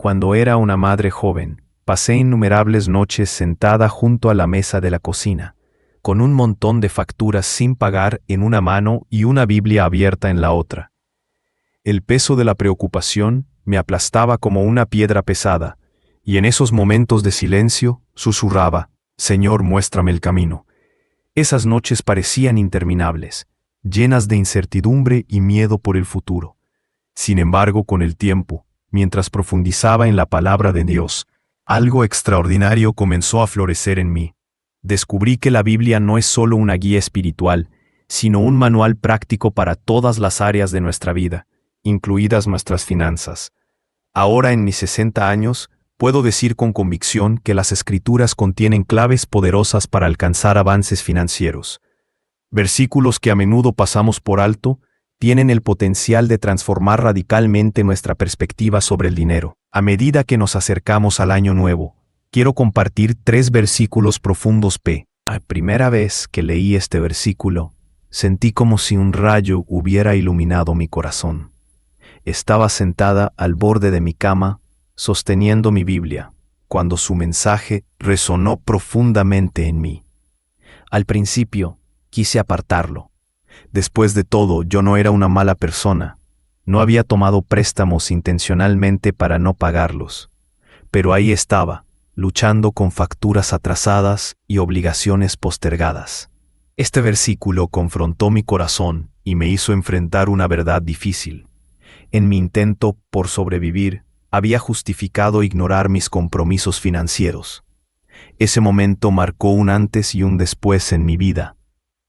Cuando era una madre joven, pasé innumerables noches sentada junto a la mesa de la cocina, con un montón de facturas sin pagar en una mano y una Biblia abierta en la otra. El peso de la preocupación me aplastaba como una piedra pesada, y en esos momentos de silencio susurraba: Señor, muéstrame el camino. Esas noches parecían interminables, llenas de incertidumbre y miedo por el futuro. Sin embargo, con el tiempo, mientras profundizaba en la palabra de Dios, algo extraordinario comenzó a florecer en mí. Descubrí que la Biblia no es solo una guía espiritual, sino un manual práctico para todas las áreas de nuestra vida, incluidas nuestras finanzas. Ahora, en mis 60 años, puedo decir con convicción que las Escrituras contienen claves poderosas para alcanzar avances financieros. Versículos que a menudo pasamos por alto tienen el potencial de transformar radicalmente nuestra perspectiva sobre el dinero. A medida que nos acercamos al año nuevo, quiero compartir 3 versículos profundos. La primera vez que leí este versículo, sentí como si un rayo hubiera iluminado mi corazón. Estaba sentada al borde de mi cama, sosteniendo mi Biblia, cuando su mensaje resonó profundamente en mí. Al principio, quise apartarlo. Después de todo, yo no era una mala persona. No había tomado préstamos intencionalmente para no pagarlos. Pero ahí estaba, luchando con facturas atrasadas y obligaciones postergadas. Este versículo confrontó mi corazón y me hizo enfrentar una verdad difícil. En mi intento por sobrevivir, había justificado ignorar mis compromisos financieros. Ese momento marcó un antes y un después en mi vida.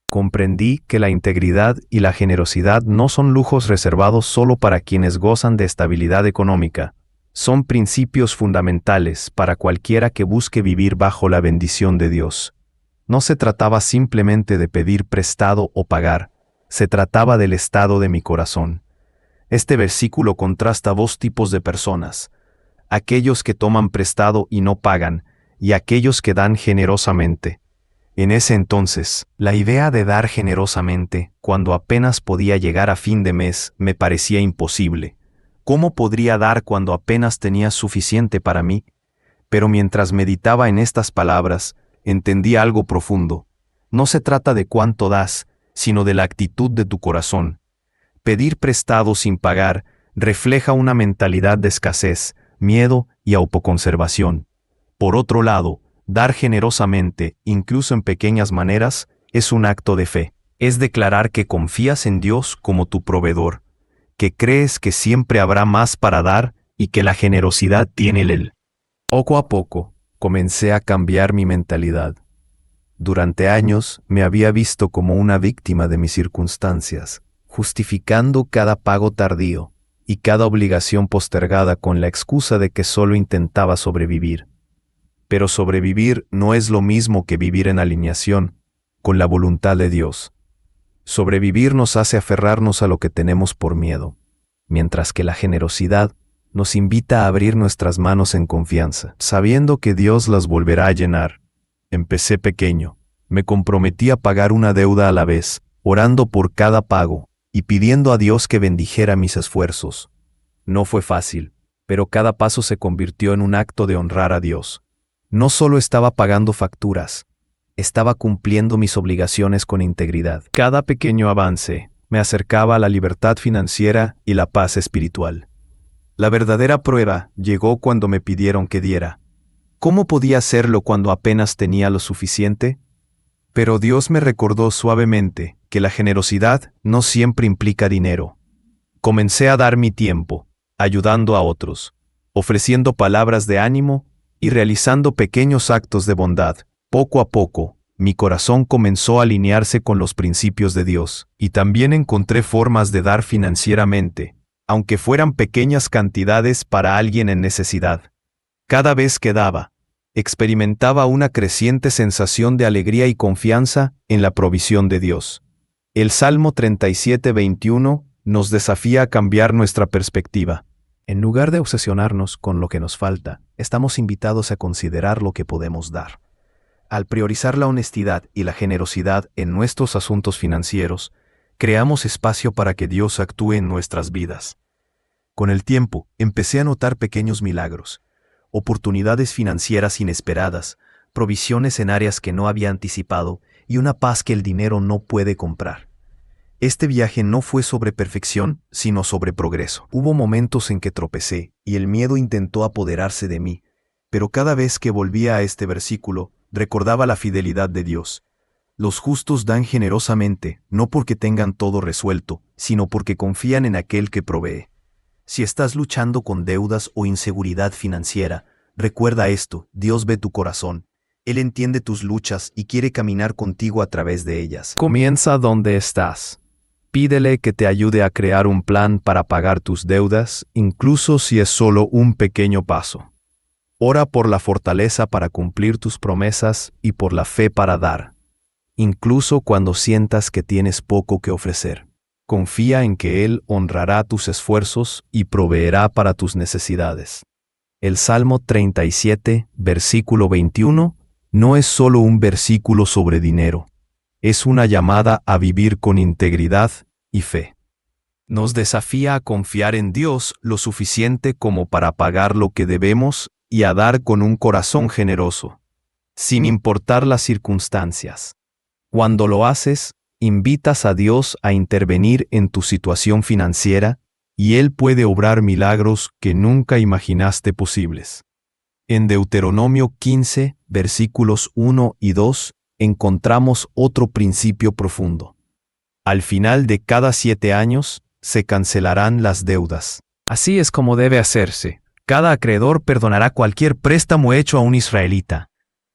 Comprendí que la integridad y la generosidad no son lujos reservados solo para quienes gozan de estabilidad económica. Son principios fundamentales para cualquiera que busque vivir bajo la bendición de Dios. No se trataba simplemente de pedir prestado o pagar, se trataba del estado de mi corazón. Este versículo contrasta 2 tipos de personas: aquellos que toman prestado y no pagan, y aquellos que dan generosamente. En ese entonces, la idea de dar generosamente, cuando apenas podía llegar a fin de mes, me parecía imposible. ¿Cómo podría dar cuando apenas tenía suficiente para mí? Pero mientras meditaba en estas palabras, entendí algo profundo. No se trata de cuánto das, sino de la actitud de tu corazón. Pedir prestado sin pagar refleja una mentalidad de escasez, miedo y autoconservación. Por otro lado, dar generosamente, incluso en pequeñas maneras, es un acto de fe. Es declarar que confías en Dios como tu proveedor, que crees que siempre habrá más para dar y que la generosidad tiene el. Poco a poco, comencé a cambiar mi mentalidad. Durante años me había visto como una víctima de mis circunstancias, justificando cada pago tardío y cada obligación postergada con la excusa de que solo intentaba sobrevivir. Pero sobrevivir no es lo mismo que vivir en alineación con la voluntad de Dios. Sobrevivir nos hace aferrarnos a lo que tenemos por miedo, mientras que la generosidad nos invita a abrir nuestras manos en confianza, sabiendo que Dios las volverá a llenar. Empecé pequeño, me comprometí a pagar una deuda a la vez, orando por cada pago y pidiendo a Dios que bendijera mis esfuerzos. No fue fácil, pero cada paso se convirtió en un acto de honrar a Dios. No solo estaba pagando facturas, estaba cumpliendo mis obligaciones con integridad. Cada pequeño avance me acercaba a la libertad financiera y la paz espiritual. La verdadera prueba llegó cuando me pidieron que diera. ¿Cómo podía hacerlo cuando apenas tenía lo suficiente? Pero Dios me recordó suavemente que la generosidad no siempre implica dinero. Comencé a dar mi tiempo, ayudando a otros, ofreciendo palabras de ánimo y realizando pequeños actos de bondad. Poco a poco, mi corazón comenzó a alinearse con los principios de Dios, y también encontré formas de dar financieramente, aunque fueran pequeñas cantidades para alguien en necesidad. Cada vez que daba, experimentaba una creciente sensación de alegría y confianza en la provisión de Dios. El Salmo 37:21 nos desafía a cambiar nuestra perspectiva. En lugar de obsesionarnos con lo que nos falta, estamos invitados a considerar lo que podemos dar. Al priorizar la honestidad y la generosidad en nuestros asuntos financieros, creamos espacio para que Dios actúe en nuestras vidas. Con el tiempo, empecé a notar pequeños milagros, oportunidades financieras inesperadas, provisiones en áreas que no había anticipado y una paz que el dinero no puede comprar. Este viaje no fue sobre perfección, sino sobre progreso. Hubo momentos en que tropecé y el miedo intentó apoderarse de mí, pero cada vez que volvía a este versículo, recordaba la fidelidad de Dios. Los justos dan generosamente, no porque tengan todo resuelto, sino porque confían en aquel que provee. Si estás luchando con deudas o inseguridad financiera, recuerda esto: Dios ve tu corazón. Él entiende tus luchas y quiere caminar contigo a través de ellas. Comienza donde estás. Pídele que te ayude a crear un plan para pagar tus deudas, incluso si es solo un pequeño paso. Ora por la fortaleza para cumplir tus promesas y por la fe para dar, incluso cuando sientas que tienes poco que ofrecer. Confía en que Él honrará tus esfuerzos y proveerá para tus necesidades. El Salmo 37, versículo 21, no es solo un versículo sobre dinero. Es una llamada a vivir con integridad y fe. Nos desafía a confiar en Dios lo suficiente como para pagar lo que debemos y a dar con un corazón generoso, sin importar las circunstancias. Cuando lo haces, invitas a Dios a intervenir en tu situación financiera y Él puede obrar milagros que nunca imaginaste posibles. En Deuteronomio 15, versículos 1 y 2, encontramos otro principio profundo. Al final de cada 7 años, se cancelarán las deudas. Así es como debe hacerse. Cada acreedor perdonará cualquier préstamo hecho a un israelita.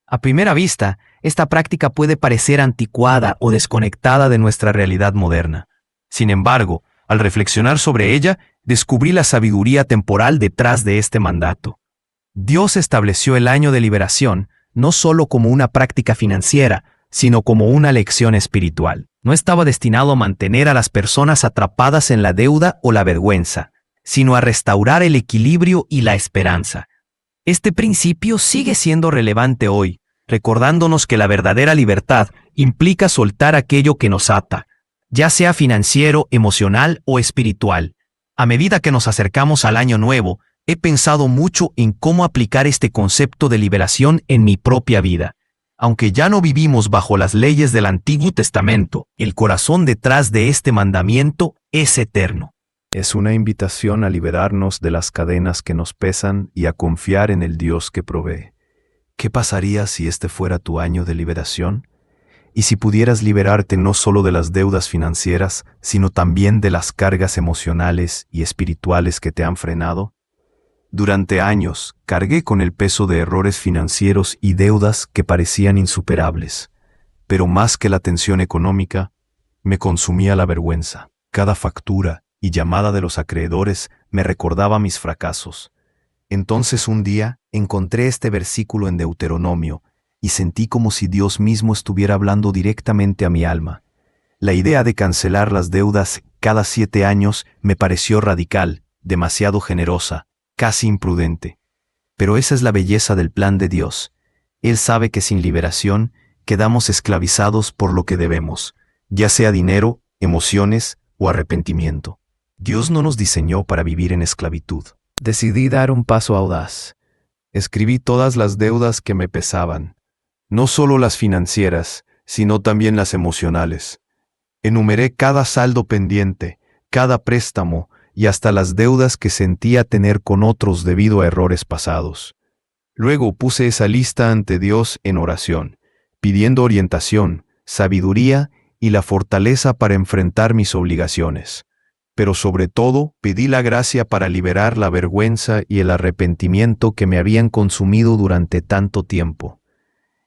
A primera vista, esta práctica puede parecer anticuada o desconectada de nuestra realidad moderna. Sin embargo, al reflexionar sobre ella, descubrí la sabiduría temporal detrás de este mandato. Dios estableció el año de liberación no solo como una práctica financiera, sino como una lección espiritual. No estaba destinado a mantener a las personas atrapadas en la deuda o la vergüenza, sino a restaurar el equilibrio y la esperanza. Este principio sigue siendo relevante hoy, recordándonos que la verdadera libertad implica soltar aquello que nos ata, ya sea financiero, emocional o espiritual. A medida que nos acercamos al año nuevo, he pensado mucho en cómo aplicar este concepto de liberación en mi propia vida. Aunque ya no vivimos bajo las leyes del Antiguo Testamento, el corazón detrás de este mandamiento es eterno. Es una invitación a liberarnos de las cadenas que nos pesan y a confiar en el Dios que provee. ¿Qué pasaría si este fuera tu año de liberación? Y si pudieras liberarte no solo de las deudas financieras, sino también de las cargas emocionales y espirituales que te han frenado. Durante años, cargué con el peso de errores financieros y deudas que parecían insuperables. Pero más que la tensión económica, me consumía la vergüenza. Cada factura y llamada de los acreedores me recordaba mis fracasos. Entonces un día encontré este versículo en Deuteronomio y sentí como si Dios mismo estuviera hablando directamente a mi alma. La idea de cancelar las deudas cada 7 años me pareció radical, demasiado generosa, casi imprudente. Pero esa es la belleza del plan de Dios. Él sabe que sin liberación quedamos esclavizados por lo que debemos, ya sea dinero, emociones o arrepentimiento. Dios no nos diseñó para vivir en esclavitud. Decidí dar un paso audaz. Escribí todas las deudas que me pesaban, no solo las financieras, sino también las emocionales. Enumeré cada saldo pendiente, cada préstamo y hasta las deudas que sentía tener con otros debido a errores pasados. Luego puse esa lista ante Dios en oración, pidiendo orientación, sabiduría y la fortaleza para enfrentar mis obligaciones. Pero sobre todo, pedí la gracia para liberar la vergüenza y el arrepentimiento que me habían consumido durante tanto tiempo.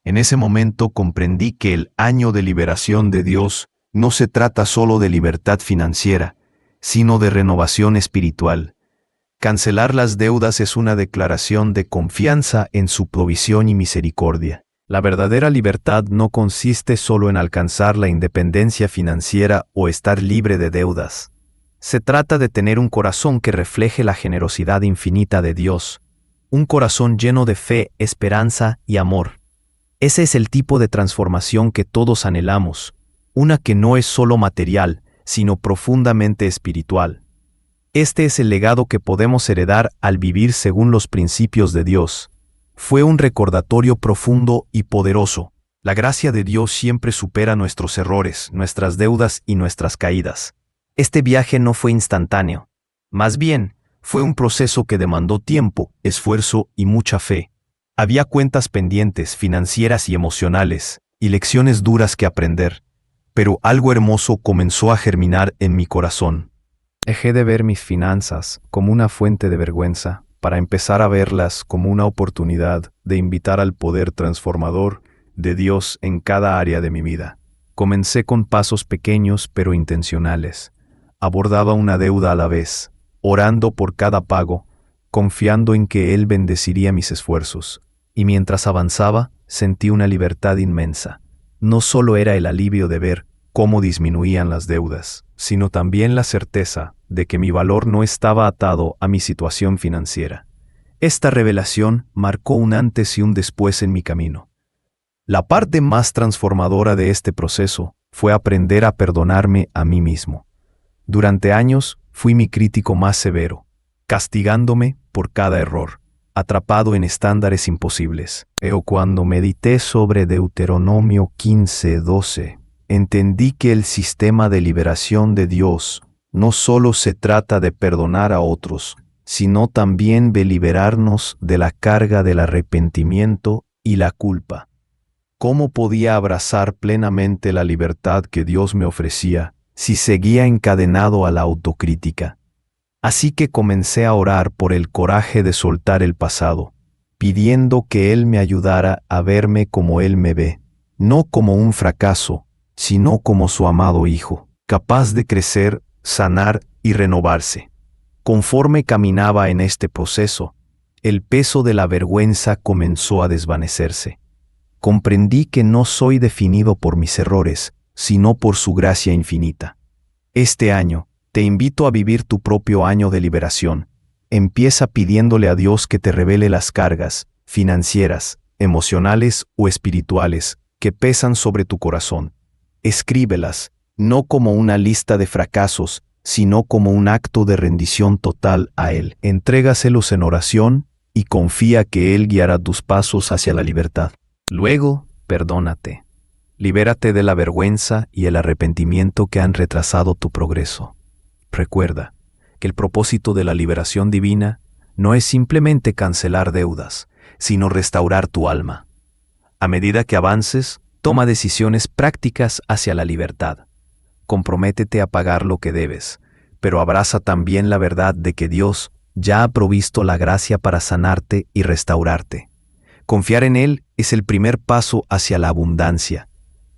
En ese momento comprendí que el año de liberación de Dios no se trata solo de libertad financiera, sino de renovación espiritual. Cancelar las deudas es una declaración de confianza en su provisión y misericordia. La verdadera libertad no consiste solo en alcanzar la independencia financiera o estar libre de deudas. Se trata de tener un corazón que refleje la generosidad infinita de Dios, un corazón lleno de fe, esperanza y amor. Ese es el tipo de transformación que todos anhelamos, una que no es solo material, sino profundamente espiritual. Este es el legado que podemos heredar al vivir según los principios de Dios. Fue un recordatorio profundo y poderoso. La gracia de Dios siempre supera nuestros errores, nuestras deudas y nuestras caídas. Este viaje no fue instantáneo. Más bien, fue un proceso que demandó tiempo, esfuerzo y mucha fe. Había cuentas pendientes, financieras y emocionales, y lecciones duras que aprender. Pero algo hermoso comenzó a germinar en mi corazón. Dejé de ver mis finanzas como una fuente de vergüenza para empezar a verlas como una oportunidad de invitar al poder transformador de Dios en cada área de mi vida. Comencé con pasos pequeños pero intencionales. Abordaba una deuda a la vez, orando por cada pago, confiando en que Él bendeciría mis esfuerzos. Y mientras avanzaba, sentí una libertad inmensa. No solo era el alivio de ver cómo disminuían las deudas, sino también la certeza de que mi valor no estaba atado a mi situación financiera. Esta revelación marcó un antes y un después en mi camino. La parte más transformadora de este proceso fue aprender a perdonarme a mí mismo. Durante años fui mi crítico más severo, castigándome por cada error, atrapado en estándares imposibles. Pero cuando medité sobre Deuteronomio 15:12, entendí que el sistema de liberación de Dios no solo se trata de perdonar a otros, sino también de liberarnos de la carga del arrepentimiento y la culpa. ¿Cómo podía abrazar plenamente la libertad que Dios me ofrecía si seguía encadenado a la autocrítica? Así que comencé a orar por el coraje de soltar el pasado, pidiendo que Él me ayudara a verme como Él me ve, no como un fracaso, sino como su amado Hijo, capaz de crecer, sanar y renovarse. Conforme caminaba en este proceso, el peso de la vergüenza comenzó a desvanecerse. Comprendí que no soy definido por mis errores, sino por su gracia infinita. Este año, te invito a vivir tu propio año de liberación. Empieza pidiéndole a Dios que te revele las cargas, financieras, emocionales o espirituales, que pesan sobre tu corazón. Escríbelas, no como una lista de fracasos, sino como un acto de rendición total a Él. Entrégaselos en oración y confía que Él guiará tus pasos hacia la libertad. Luego, perdónate. Libérate de la vergüenza y el arrepentimiento que han retrasado tu progreso. Recuerda que el propósito de la liberación divina no es simplemente cancelar deudas, sino restaurar tu alma. A medida que avances, toma decisiones prácticas hacia la libertad. Comprométete a pagar lo que debes, pero abraza también la verdad de que Dios ya ha provisto la gracia para sanarte y restaurarte. Confiar en Él es el primer paso hacia la abundancia,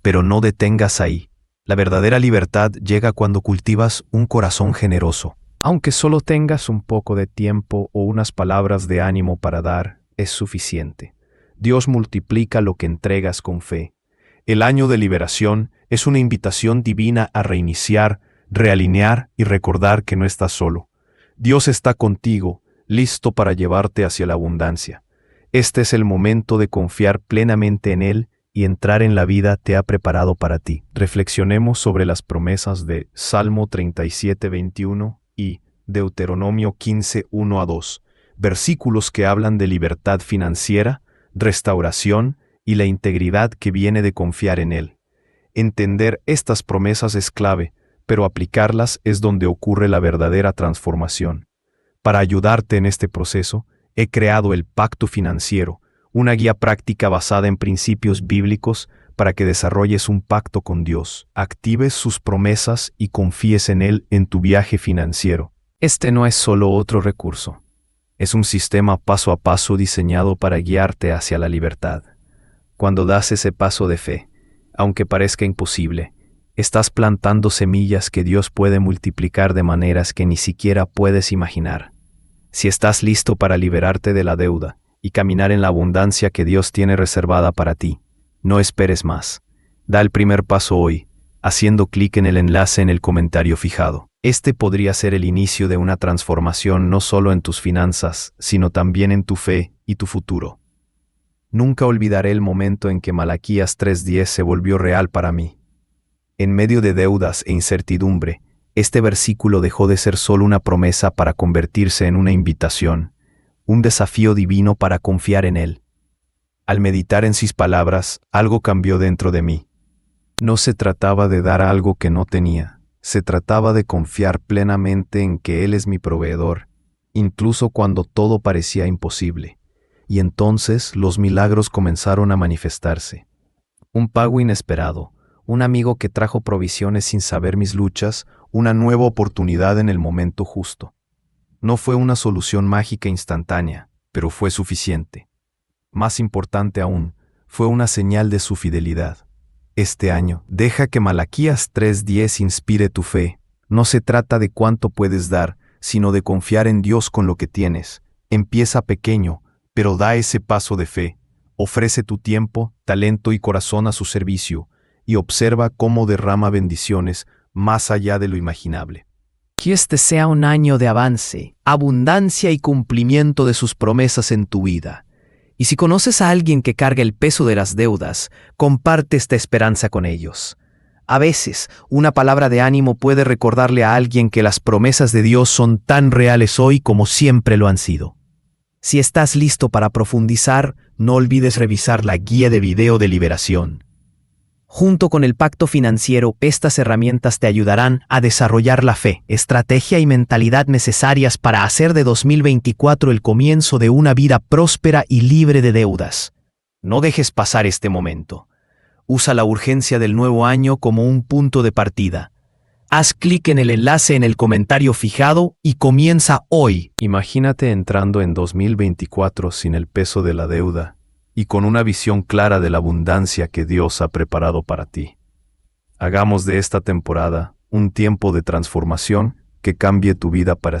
pero no detengas ahí. La verdadera libertad llega cuando cultivas un corazón generoso. Aunque solo tengas un poco de tiempo o unas palabras de ánimo para dar, es suficiente. Dios multiplica lo que entregas con fe. El año de liberación es una invitación divina a reiniciar, realinear y recordar que no estás solo. Dios está contigo, listo para llevarte hacia la abundancia. Este es el momento de confiar plenamente en Él y entrar en la vida te ha preparado para ti. Reflexionemos sobre las promesas de Salmo 37:21 y Deuteronomio 15:1-2, versículos que hablan de libertad financiera, restauración y la integridad que viene de confiar en Él. Entender estas promesas es clave, pero aplicarlas es donde ocurre la verdadera transformación. Para ayudarte en este proceso, he creado el Pacto Financiero, una guía práctica basada en principios bíblicos para que desarrolles un pacto con Dios, actives sus promesas y confíes en Él en tu viaje financiero. Este no es solo otro recurso. Es un sistema paso a paso diseñado para guiarte hacia la libertad. Cuando das ese paso de fe, aunque parezca imposible, estás plantando semillas que Dios puede multiplicar de maneras que ni siquiera puedes imaginar. Si estás listo para liberarte de la deuda y caminar en la abundancia que Dios tiene reservada para ti, no esperes más. Da el primer paso hoy, haciendo clic en el enlace en el comentario fijado. Este podría ser el inicio de una transformación no solo en tus finanzas, sino también en tu fe y tu futuro. Nunca olvidaré el momento en que Malaquías 3:10 se volvió real para mí. En medio de deudas e incertidumbre, Este versículo dejó de ser solo una promesa para convertirse en una invitación, un desafío divino para confiar en Él. Al meditar en sus palabras, algo cambió dentro de mí. No se trataba de dar algo que no tenía, se trataba de confiar plenamente en que Él es mi proveedor, incluso cuando todo parecía imposible. Y entonces los milagros comenzaron a manifestarse. Un pago inesperado, un amigo que trajo provisiones sin saber mis luchas, una nueva oportunidad en el momento justo. No fue una solución mágica instantánea, pero fue suficiente. Más importante aún, fue una señal de su fidelidad. Este año, deja que Malaquías 3:10 inspire tu fe. No se trata de cuánto puedes dar, sino de confiar en Dios con lo que tienes. Empieza pequeño, pero da ese paso de fe. Ofrece tu tiempo, talento y corazón a su servicio, y observa cómo derrama bendiciones más allá de lo imaginable. Que este sea un año de avance, abundancia y cumplimiento de sus promesas en tu vida. Y si conoces a alguien que carga el peso de las deudas, comparte esta esperanza con ellos. A veces, una palabra de ánimo puede recordarle a alguien que las promesas de Dios son tan reales hoy como siempre lo han sido. Si estás listo para profundizar, no olvides revisar la guía de video de liberación. Junto con el pacto financiero, estas herramientas te ayudarán a desarrollar la fe, estrategia y mentalidad necesarias para hacer de 2024 el comienzo de una vida próspera y libre de deudas. No dejes pasar este momento. Usa la urgencia del nuevo año como un punto de partida. Haz clic en el enlace en el comentario fijado y comienza hoy. Imagínate entrando en 2024 sin el peso de la deuda y con una visión clara de la abundancia que Dios ha preparado para ti. Hagamos de esta temporada un tiempo de transformación que cambie tu vida para